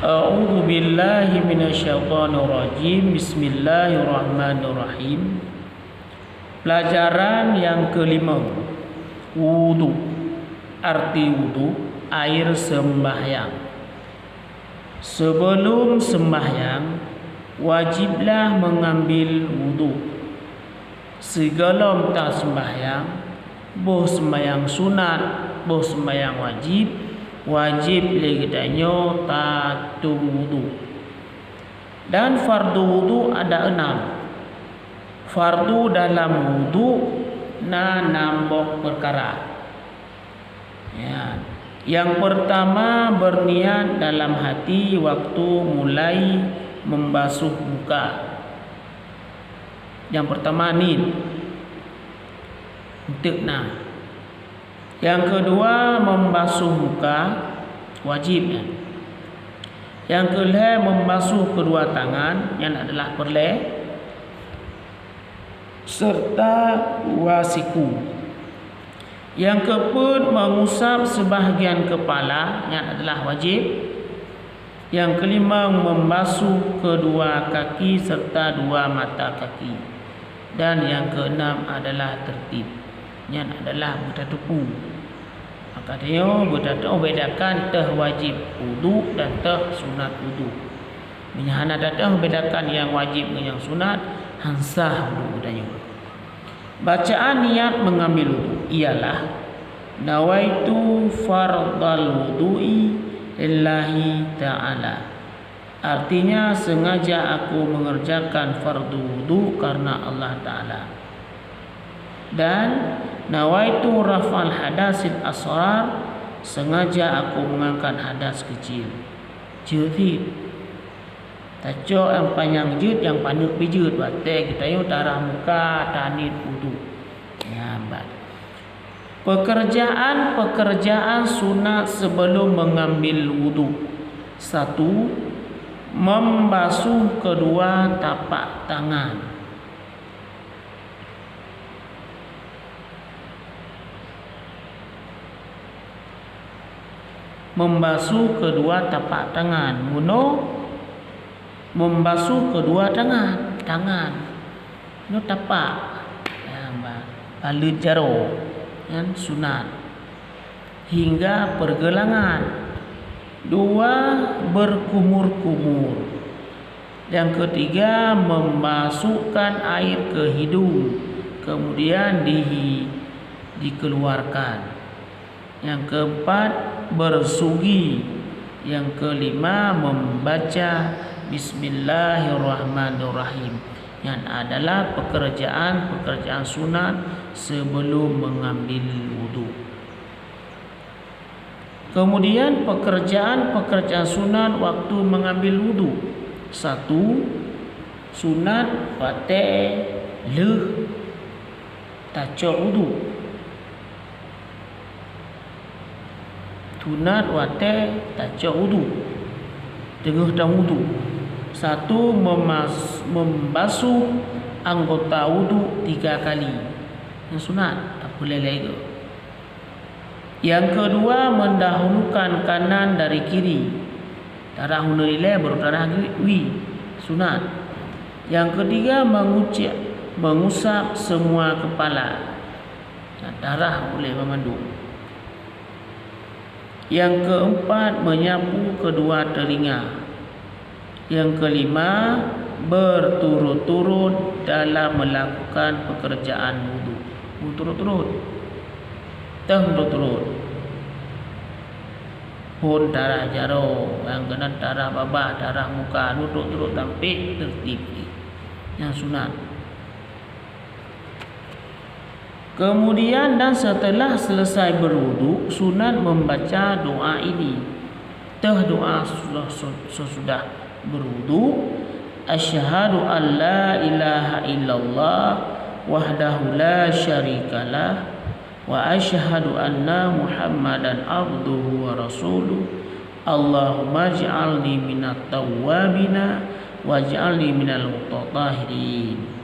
A'udzu billahi minasyaitonir rajim. Bismillahirrahmanirrahim. Pelajaran yang kelima. Wudu. Arti wudu, air sembahyang. Sebelum sembahyang, wajiblah mengambil wudu. Segala tak sembahyang, boh sembahyang sunat, boh sembahyang wajib legitanya tatu wudu. Dan fardu wudu ada 6. Fardu dalam wudu nambah perkara. Ya. Yang pertama, berniat dalam hati waktu mulai membasuh muka. Yang pertama ni untuk Yang kedua, membasuh muka wajib. Yang kedua, membasuh kedua tangan yang adalah perleh serta dua siku. Yang keempat, mengusap sebahagian kepala yang adalah wajib. Yang kelima, membasuh kedua kaki serta dua mata kaki. Dan yang keenam adalah tertib yang adalah bertatupu. Maka dia bertatupu bedakan teh wajib wudu dan teh sunat wudu. Minyak datang bedakan yang wajib dengan yang sunat, hansah wudu dan bacaan niat mengambil wudu ialah nawaitu fardal wudu'i lillahi ta'ala. Artinya sengaja aku mengerjakan fardu wudu karena Allah Ta'ala. Dan nawaitu rafal hadasil asrar, sengaja aku mengangkat hadas kecil. Jadi tajuk yang panjang jut, yang panduk bijut. Batik kita yuk darah muka, tanit wudu. Ya, mbak. Pekerjaan sunat sebelum mengambil wudu. 1. Membasuh kedua tapak tangan. Membasuh kedua tapak tangan. Membasuh kedua tangan. Ini tapak. Ya, balut jaro. Yang sunat. Hingga pergelangan. 2. Berkumur-kumur. Yang ketiga, memasukkan air ke hidung, kemudian dikeluarkan. Yang keempat, bersugi. Yang kelima, membaca Bismillahirrahmanirrahim, yang adalah pekerjaan sunat sebelum mengambil wudu. Kemudian pekerjaan sunat waktu mengambil wudu. 1. Sunat pakai leh tajuk wudu. Sunat pakai tajuk wudu. Tengah dah wudu. 1. Membasuh anggota wudu 3 kali. Yang sunat tak boleh lagi. Yang kedua, mendahulukan kanan dari kiri. Darah hunilai baru darah kiri. Sunat. Yang ketiga, mengusap semua kepala. Darah boleh memandu. Yang keempat, menyapu kedua telinga. Yang kelima, berturut-turut dalam melakukan pekerjaan wudu. Berturut-turut. Berturut-turut. Pun darah jaro, yang kena darah babah, darah muka, turut-turut sampai tertib. Yang sunat. Kemudian dan setelah selesai berwudu, sunat membaca doa ini. Doa sesudah berwudu. Asyhadu an la ilaha illallah wahdahu la syarikalah wa asyhadu anna Muhammadan abduhu wa rasuluh. Allahumma ij'alni minat tawwabina waj'alni minal mutatahhirin.